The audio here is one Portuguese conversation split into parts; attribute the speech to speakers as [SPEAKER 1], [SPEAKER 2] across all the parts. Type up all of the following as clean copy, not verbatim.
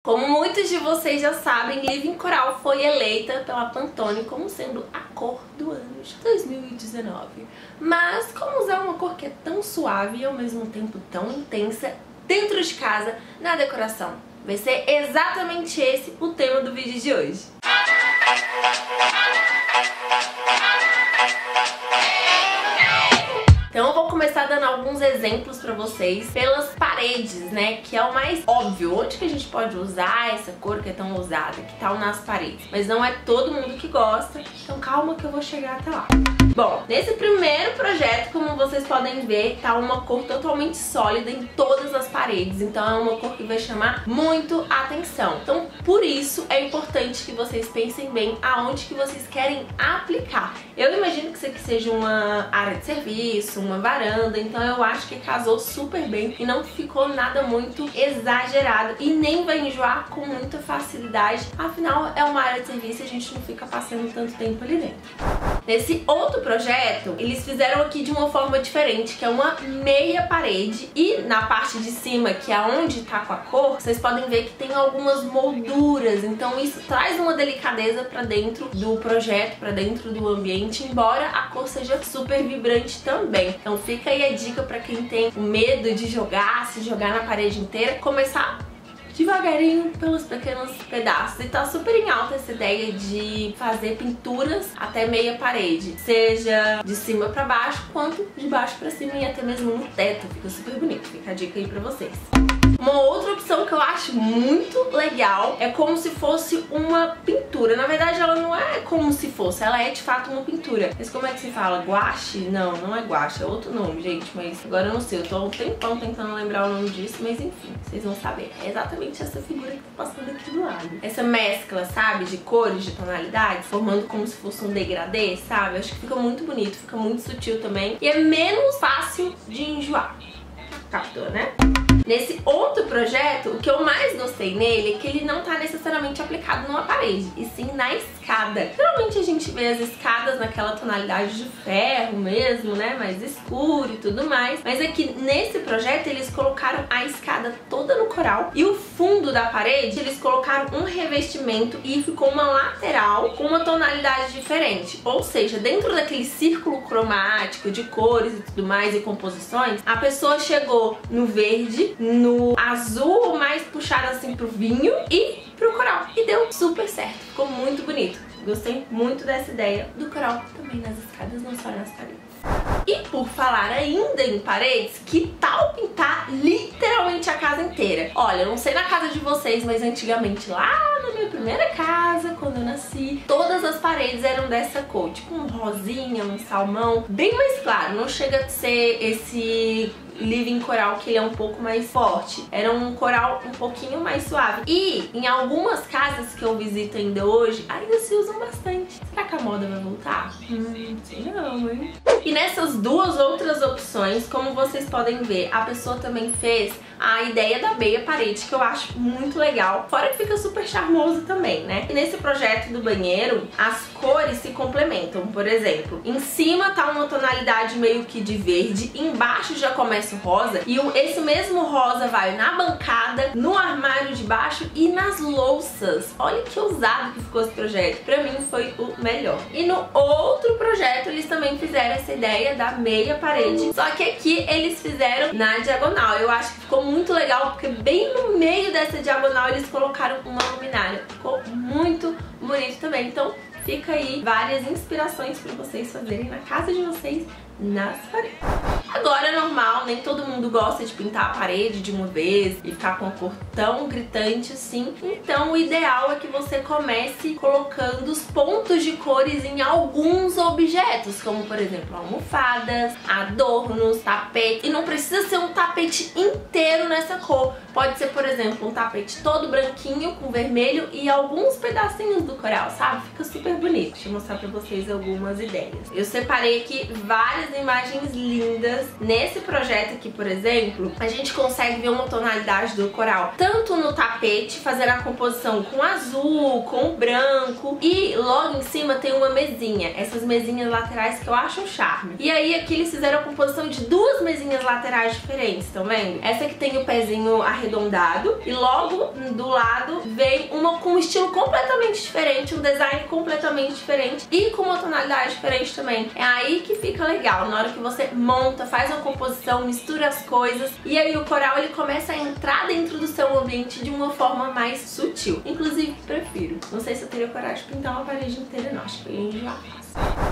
[SPEAKER 1] Como muitos de vocês já sabem, Living Coral foi eleita pela Pantone como sendo a cor do ano de 2019. Mas como usar uma cor que é tão suave e ao mesmo tempo tão intensa dentro de casa, na decoração? Vai ser exatamente esse o tema do vídeo de hoje. Então eu vou começar dando alguns exemplos pra vocês pelas paredes, né, que é o mais óbvio. Onde que a gente pode usar essa cor que é tão usada, que tá nas paredes? Mas não é todo mundo que gosta, então calma que eu vou chegar até lá. Bom, nesse primeiro projeto, como vocês podem ver, tá uma cor totalmente sólida em todas as paredes. Então é uma cor que vai chamar muito a atenção. Então por isso é importante que vocês pensem bem aonde que vocês querem aplicar. Eu imagino que isso aqui seja uma área de serviço, uma varanda, então eu acho que casou super bem e não ficou nada muito exagerado e nem vai enjoar com muita facilidade. Afinal, é uma área de serviço e a gente não fica passando tanto tempo ali dentro. Nesse outro projeto, eles fizeram aqui de uma forma diferente, que é uma meia parede, e na parte de cima, que é onde tá com a cor, vocês podem ver que tem algumas molduras, então isso traz uma delicadeza pra dentro do projeto, pra dentro do ambiente, embora a cor seja super vibrante também. Então fica aí a dica pra quem tem medo de se jogar na parede inteira, começar devagarinho pelos pequenos pedaços. E tá super em alta essa ideia de fazer pinturas até meia parede, seja de cima pra baixo, quanto de baixo pra cima e até mesmo no teto. Fica super bonito, fica a dica aí pra vocês. Uma outra opção que eu acho muito legal é como se fosse uma pintura. Na verdade ela não é como se fosse, ela é de fato uma pintura. Mas como é que se fala? Guache? Não, não é guache, é outro nome, gente. Mas agora eu não sei, eu tô há um tempão tentando lembrar o nome disso, mas enfim, vocês vão saber. É exatamente essa figura que tá passando aqui do lado. Essa mescla, sabe, de cores, de tonalidades, formando como se fosse um degradê, sabe? Eu acho que fica muito bonito, fica muito sutil também. E é menos fácil de enjoar. Captou, né? Nesse outro projeto, o que eu mais gostei nele é que ele não tá necessariamente aplicado numa parede, e sim na escada. Geralmente a gente vê as escadas naquela tonalidade de ferro mesmo, né, mais escuro e tudo mais. Mas aqui nesse projeto eles colocaram a escada toda no coral e o fundo da parede eles colocaram um revestimento e ficou uma lateral com uma tonalidade diferente. Ou seja, dentro daquele círculo cromático de cores e tudo mais e composições, a pessoa chegou no verde, no azul mais puxado assim pro vinho e pro coral. E deu super certo, ficou muito bonito. Gostei muito dessa ideia do coral também nas escadas, não só nas paredes. E por falar ainda em paredes, que tal pintar literalmente a casa inteira? Olha, eu não sei na casa de vocês, mas antigamente lá na minha primeira casa, quando eu nasci, todas as paredes eram dessa cor, tipo um rosinha, um salmão, bem mais claro, não chega a ser esse Living Coral que ele é um pouco mais forte. Era um coral um pouquinho mais suave. E em algumas casas que eu visito ainda hoje, ainda se usam bastante. Será que a moda vai voltar? Sei não, hein? E nessas duas outras opções, como vocês podem ver, a pessoa também fez a ideia da meia parede, que eu acho muito legal. Fora que fica super charmoso também, né? E nesse projeto do banheiro, as cores se complementam. Por exemplo, em cima tá uma tonalidade meio que de verde, embaixo já começa o rosa, e esse mesmo rosa vai na bancada, no armário de baixo e nas louças. Olha que ousado que ficou esse projeto. Pra mim foi o melhor. E no outro projeto eles também fizeram essa ideia da meia parede, só que aqui eles fizeram na diagonal. Eu acho que ficou muito legal, porque bem no meio dessa diagonal eles colocaram uma luminária. Ficou muito bonito também. Então fica aí várias inspirações para vocês fazerem na casa de vocês, nas paredes. Agora é normal, nem todo mundo gosta de pintar a parede de uma vez e ficar com a cor tão gritante assim. Então o ideal é que você comece colocando os pontos de cores em alguns objetos, como por exemplo almofadas, adornos, tapete. E não precisa ser um tapete inteiro nessa cor. Pode ser, por exemplo, um tapete todo branquinho com vermelho e alguns pedacinhos do coral, sabe? Fica super bonito. Deixa eu mostrar pra vocês algumas ideias. Eu separei aqui várias várias imagens lindas. Nesse projeto aqui, por exemplo, a gente consegue ver uma tonalidade do coral tanto no tapete, fazendo a composição com azul, com branco, e logo em cima tem uma mesinha, essas mesinhas laterais que eu acho um charme. E aí aqui eles fizeram a composição de duas mesinhas laterais diferentes, estão vendo? Essa aqui tem o pezinho arredondado e logo do lado vem uma com um estilo completamente diferente, um design completamente diferente e com uma tonalidade diferente também. É aí que fica legal, na hora que você monta, faz uma composição, mistura as coisas, e aí o coral ele começa a entrar dentro do seu ambiente de uma forma mais sutil. Inclusive, prefiro. Não sei se eu teria coragem de pintar uma parede inteira, não. Acho que eu ia enjoar fácil.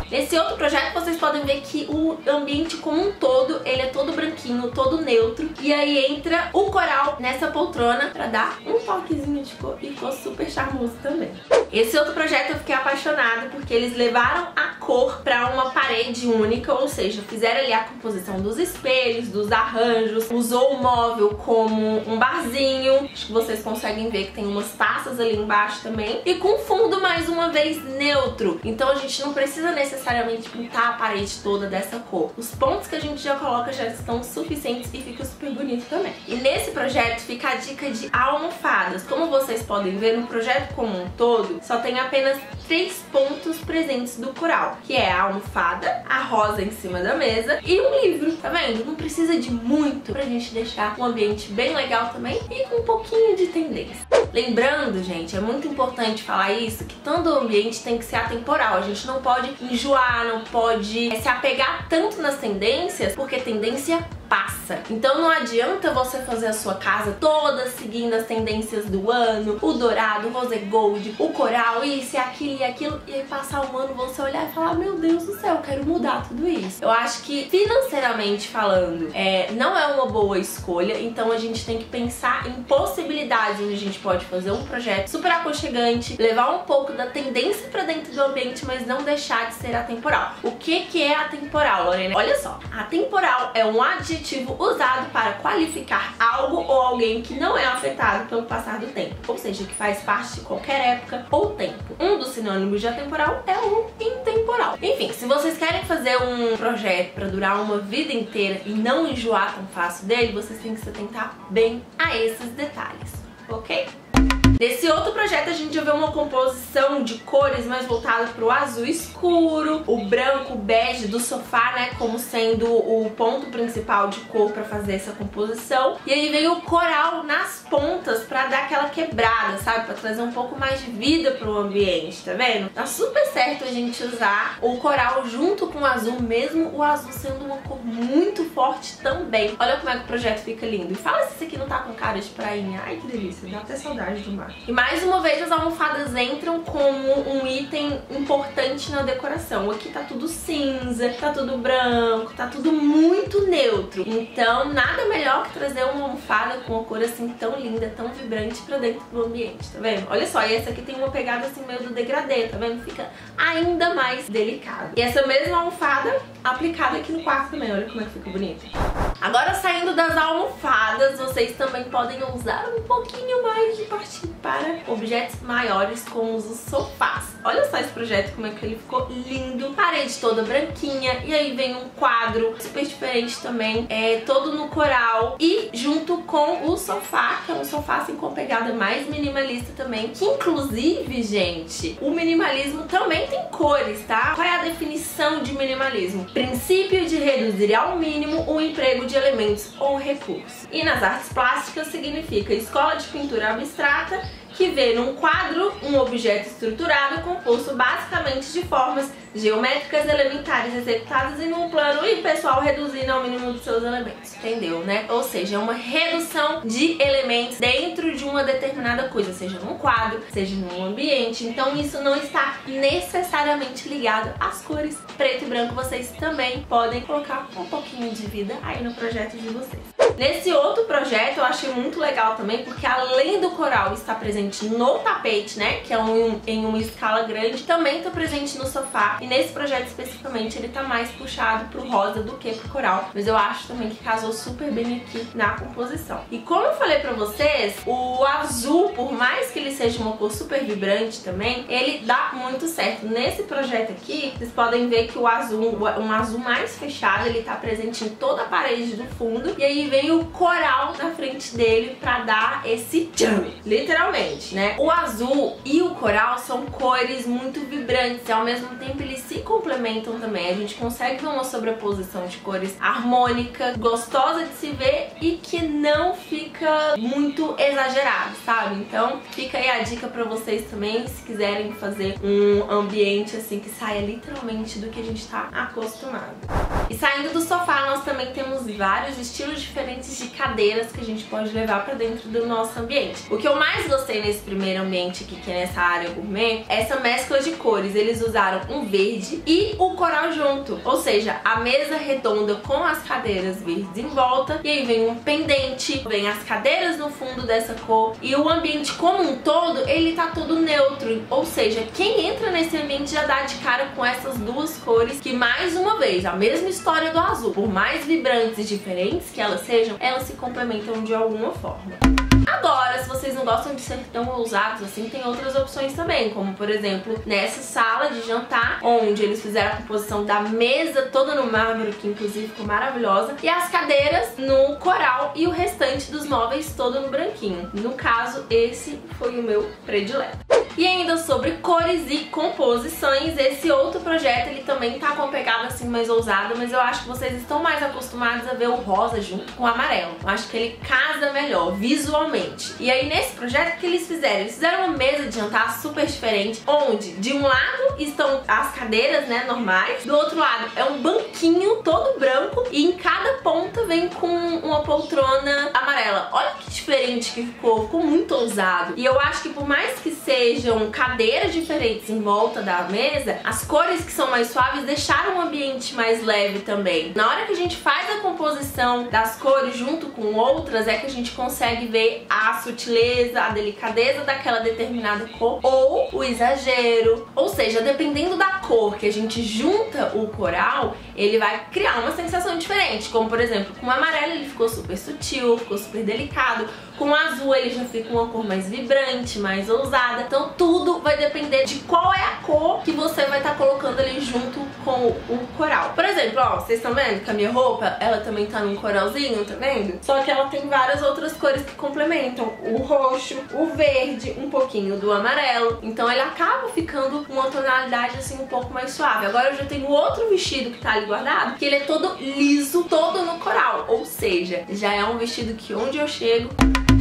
[SPEAKER 1] Nesse outro projeto vocês podem ver que o ambiente como um todo, ele é todo branquinho, todo neutro, e aí entra o coral nessa poltrona pra dar um toquezinho de cor e ficou super charmoso também. Esse outro projeto eu fiquei apaixonada porque eles levaram a cor pra uma parede única, ou seja, fizeram ali a composição dos espelhos, dos arranjos, usou o móvel como um barzinho, acho que vocês conseguem ver que tem umas taças ali embaixo também, e com fundo mais uma vez neutro, então a gente não precisa necessariamente pintar a parede toda dessa cor. Os pontos que a gente já coloca já estão suficientes e fica super bonito também. E nesse projeto fica a dica de almofadas. Como vocês podem ver, no projeto como um todo, só tem apenas 3 pontos presentes do coral, que é a almofada, a rosa em cima da mesa e um livro, tá vendo? Não precisa de muito pra gente deixar o ambiente bem legal também e com um pouquinho de tendência. Lembrando, gente, é muito importante falar isso, que todo o ambiente tem que ser atemporal. A gente não pode enjoar, não pode se apegar tanto nas tendências, porque tendência passa. Então não adianta você fazer a sua casa toda seguindo as tendências do ano, o dourado, o rose gold, o coral, isso e aquilo e aquilo, e aí passar um ano você olhar e falar, meu Deus do céu, eu quero mudar tudo isso. Eu acho que financeiramente falando, não é uma boa escolha, então a gente tem que pensar em possibilidades onde a gente pode fazer um projeto super aconchegante, levar um pouco da tendência pra dentro do ambiente, mas não deixar de ser atemporal. O que é atemporal, Lorena? Olha só, atemporal é um adjetivo usado para qualificar algo ou alguém que não é afetado pelo passar do tempo, ou seja, que faz parte de qualquer época ou tempo. Um dos sinônimos de atemporal é o intemporal. Enfim, se vocês querem fazer um projeto para durar uma vida inteira e não enjoar tão fácil dele, vocês têm que se atentar bem a esses detalhes, ok? Nesse outro projeto a gente já vê uma composição de cores mais voltada para o azul escuro, o branco, o bege do sofá, né, como sendo o ponto principal de cor para fazer essa composição. E aí vem o coral nas pontas para dar aquela quebrada, sabe, para trazer um pouco mais de vida para o ambiente, tá vendo? Tá super certo a gente usar o coral junto com o azul, mesmo o azul sendo uma cor muito forte também. Olha como é que o projeto fica lindo. E fala se isso aqui não tá com cara de prainha. Ai, que delícia, dá até saudade do mar. E mais uma vez as almofadas entram como um item importante na decoração. Aqui tá tudo cinza, tá tudo branco, tá tudo muito neutro. Então nada melhor que trazer uma almofada com uma cor assim tão linda, tão vibrante pra dentro do ambiente, tá vendo? Olha só, e essa aqui tem uma pegada assim meio do degradê, tá vendo? Fica ainda mais delicado. E essa mesma almofada aplicada aqui no quarto também, olha como é que fica bonito. Agora saindo das almofadas, vocês também podem usar um pouquinho mais de partir para objetos maiores como os sofás. Olha só esse projeto, como é que ele ficou lindo. Parede toda branquinha, e aí vem um quadro super diferente também, todo no coral, e junto com o sofá, que é um sofá assim com pegada mais minimalista também, que inclusive, gente, o minimalismo também tem cores, tá? Qual é a definição de minimalismo? Princípio de reduzir ao mínimo o emprego de elementos ou recursos. E nas artes plásticas significa escola de pintura abstrata, que vê num quadro um objeto estruturado composto basicamente de formas geométricas elementares executadas em um plano e o pessoal reduzindo ao mínimo dos seus elementos, entendeu, né? Ou seja, é uma redução de elementos dentro de uma determinada coisa, seja num quadro, seja num ambiente. Então isso não está necessariamente ligado às cores. Preto e branco vocês também podem colocar um pouquinho de vida aí no projeto de vocês. Nesse outro projeto eu achei muito legal também, porque além do coral estar presente no tapete, né, que é em uma escala grande, também tá presente no sofá. E nesse projeto especificamente ele tá mais puxado pro rosa do que pro coral, mas eu acho também que casou super bem aqui na composição. E como eu falei pra vocês, o azul, por mais que ele seja uma cor super vibrante também, ele dá muito certo. Nesse projeto aqui, vocês podem ver que o azul, um azul mais fechado, ele tá presente em toda a parede do fundo, e aí vem o coral na frente dele pra dar esse tchan, literalmente, né? O azul e o coral são cores muito vibrantes e ao mesmo tempo eles se complementam também. A gente consegue ver uma sobreposição de cores harmônica, gostosa de se ver e que não fica muito exagerado, sabe? Então fica aí a dica pra vocês também, se quiserem fazer um ambiente assim que saia literalmente do que a gente tá acostumado. E saindo do sofá, nós também temos vários estilos diferentes de cadeiras que a gente pode levar pra dentro do nosso ambiente. O que eu mais gostei nesse primeiro ambiente aqui, que é nessa área gourmet, é essa mescla de cores. Eles usaram um verde e o coral junto, ou seja, a mesa redonda com as cadeiras verdes em volta, e aí vem um pendente, vem as cadeiras no fundo dessa cor, e o ambiente como um todo, ele tá todo neutro, ou seja, quem entra nesse ambiente já dá de cara com essas duas cores, que mais uma vez, a mesma história do azul, por mais vibrantes e diferentes que elas sejam, elas se complementam de alguma forma. Agora, se vocês não gostam de ser tão ousados assim, tem outras opções também, como por exemplo, nessa sala de jantar, onde eles fizeram a composição da mesa toda no mármore, que inclusive ficou maravilhosa, e as cadeiras no coral e o restante dos móveis todo no branquinho. No caso, esse foi o meu predileto. E ainda sobre cores e composições, esse outro projeto ele também tá com uma pegada assim mais ousada, mas eu acho que vocês estão mais acostumados a ver o rosa junto com o amarelo. Eu acho que ele casa melhor visualmente. E aí nesse projeto o que eles fizeram? Eles fizeram uma mesa de jantar super diferente, onde de um lado estão as cadeiras, né, normais, do outro lado é um banquinho todo branco e em cada ponta vem com uma poltrona amarela. Olha que diferente que ficou muito ousado. E eu acho que por mais que sejam cadeiras diferentes em volta da mesa, as cores que são mais suaves deixaram o ambiente mais leve também. Na hora que a gente faz a composição das cores junto com outras, é que a gente consegue ver a sutileza, a delicadeza daquela determinada cor ou o exagero. Ou seja, dependendo da cor que a gente junta o coral, ele vai criar uma sensação diferente. Como por exemplo, com o amarelo ele ficou super sutil, ficou super delicado. Com o azul ele já fica uma cor mais vibrante, mais ousada. Então tudo vai depender de qual é a cor que você vai estar colocando ali junto com o coral. Por exemplo, ó, vocês estão vendo que a minha roupa, ela também tá num coralzinho, tá vendo? Só que ela tem várias outras cores que complementam. O roxo, o verde, um pouquinho do amarelo. Então ele acaba ficando uma tonalidade assim um pouco mais suave. Agora eu já tenho outro vestido que tá ali guardado, que ele é todo liso, todo no coral. Ou seja, já é um vestido que onde eu chego...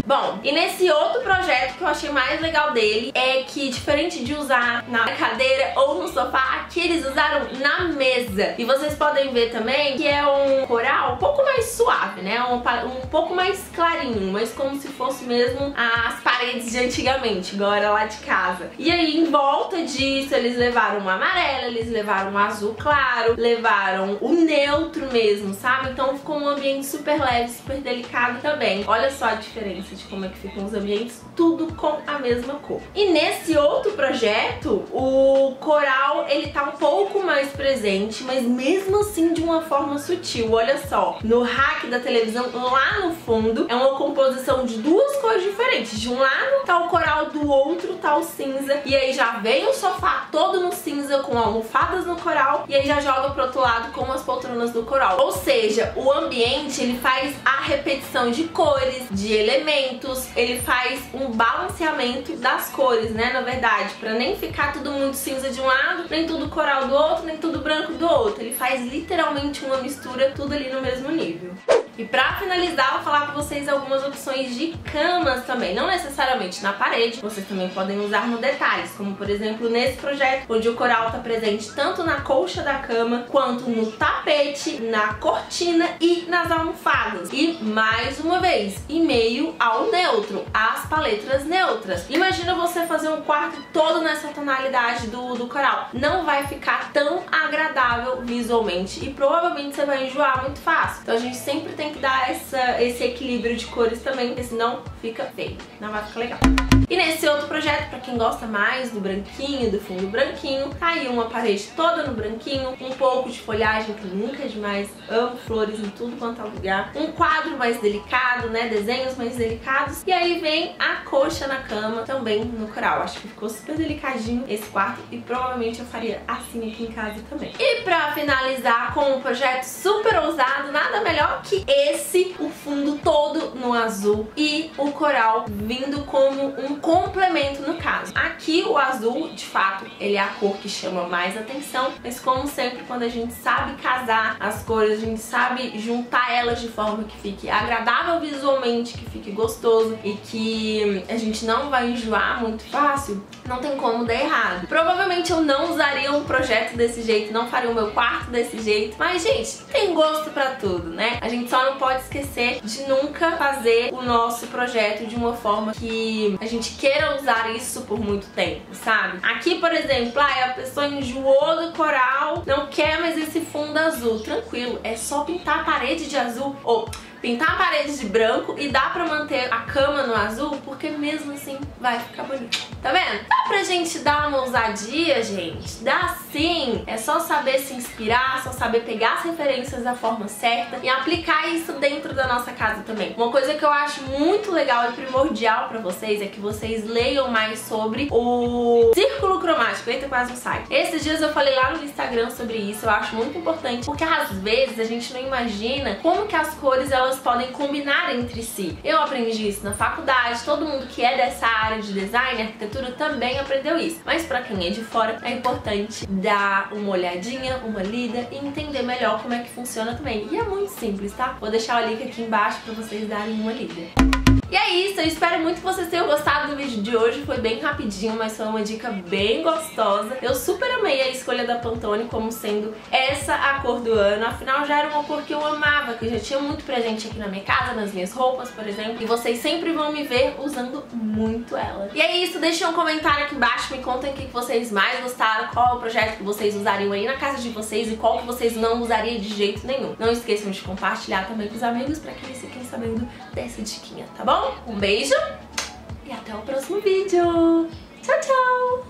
[SPEAKER 1] Bom, e nesse outro projeto que eu achei mais legal dele é que, diferente de usar na cadeira ou no sofá, aqui eles usaram na mesa. E vocês podem ver também que é um coral um pouco mais suave, né? Um pouco mais clarinho, mas como se fosse mesmo as paredes de antigamente, igual era lá de casa. E aí, em volta disso, eles levaram um amarelo, eles levaram um azul claro, levaram o neutro mesmo, sabe? Então ficou um ambiente super leve, super delicado também. Olha só a diferença de como é que ficam os ambientes, tudo com a mesma cor. E nesse outro projeto, o coral, ele tá um pouco mais presente, mas mesmo assim de uma forma sutil. Olha só, no rack da televisão, lá no fundo, é uma composição de duas cores diferentes. De um lado tá o coral, do outro tá o cinza. E aí já vem o sofá todo no cinza, com almofadas no coral, e aí já joga pro outro lado com as poltronas do coral. Ou seja, o ambiente, ele faz a repetição de cores, de elementos, ele faz um balanceamento das cores, né, na verdade, pra nem ficar tudo muito cinza de um lado, nem tudo coral do outro, nem tudo branco do outro. Ele faz literalmente uma mistura, tudo ali no mesmo nível. E pra finalizar, vou falar pra vocês algumas opções de camas também. Não necessariamente na parede, vocês também podem usar no detalhes, como por exemplo nesse projeto, onde o coral tá presente tanto na colcha da cama, quanto no tapete, na cortina e nas almofadas. E mais uma vez, em meio ao neutro, as paletras neutras. Imagina você fazer um quarto todo nessa tonalidade do coral. Não vai ficar tão agradável visualmente e provavelmente você vai enjoar muito fácil. Então a gente sempre tem tem que dar esse equilíbrio de cores também, porque senão fica feio, não vai ficar legal. E nesse outro projeto, pra quem gosta mais do branquinho, do fundo branquinho, tá aí uma parede toda no branquinho, um pouco de folhagem, que nunca é demais, amo flores em tudo quanto é lugar, um quadro mais delicado, né, desenhos mais delicados, e aí vem a coxa na cama, também no coral. Acho que ficou super delicadinho esse quarto e provavelmente eu faria assim aqui em casa também. E pra finalizar com um projeto super ousado, nada melhor que esse, o fundo todo no azul e o coral vindo como um complemento no caso. Aqui o azul, de fato, ele é a cor que chama mais atenção, mas como sempre, quando a gente sabe casar as cores, a gente sabe juntar elas de forma que fique agradável visualmente, que fique gostoso e que a gente não vai enjoar muito fácil, não tem como dar errado. Provavelmente eu não usaria um projeto desse jeito, não faria o meu quarto desse jeito, mas gente, tem gosto pra tudo, né? A gente só não pode esquecer de nunca fazer o nosso projeto de uma forma que a gente queira usar isso por muito tempo, sabe? Aqui, por exemplo, a pessoa enjoou do coral, não quer mais esse fundo azul. Tranquilo, é só pintar a parede de azul ou pintar a parede de branco e dá pra manter a cama no azul, porque mesmo assim vai ficar bonito. Tá vendo? Dá pra gente dar uma ousadia, gente? Dá sim! É só saber se inspirar, só saber pegar as referências da forma certa e aplicar isso dentro da nossa casa também. Uma coisa que eu acho muito legal e primordial pra vocês é que vocês leiam mais sobre o círculo cromático. Eita, quase não sai. Esses dias eu falei lá no Instagram sobre isso, eu acho muito importante, porque às vezes a gente não imagina como que as cores elas podem combinar entre si. Eu aprendi isso na faculdade, todo mundo que é dessa área de design, arquitetura, também aprendeu isso. Mas pra quem é de fora, é importante dar uma olhadinha, uma lida e entender melhor como é que funciona também. E é muito simples, tá? Vou deixar o link aqui embaixo pra vocês darem uma lida. E é isso, eu espero muito que vocês tenham gostado do vídeo de hoje, foi bem rapidinho, mas foi uma dica bem gostosa. Eu super amei a escolha da Pantone como sendo essa a cor do ano, afinal já era uma cor que eu amava, que eu já tinha muito presente aqui na minha casa, nas minhas roupas, por exemplo, e vocês sempre vão me ver usando muito ela. E é isso, deixem um comentário aqui embaixo, me contem o que vocês mais gostaram, qual é o projeto que vocês usariam aí na casa de vocês e qual que vocês não usariam de jeito nenhum. Não esqueçam de compartilhar também com os amigos pra que eles fiquem sabendo dessa diquinha, tá bom? Um beijo e até o próximo vídeo. Tchau, tchau!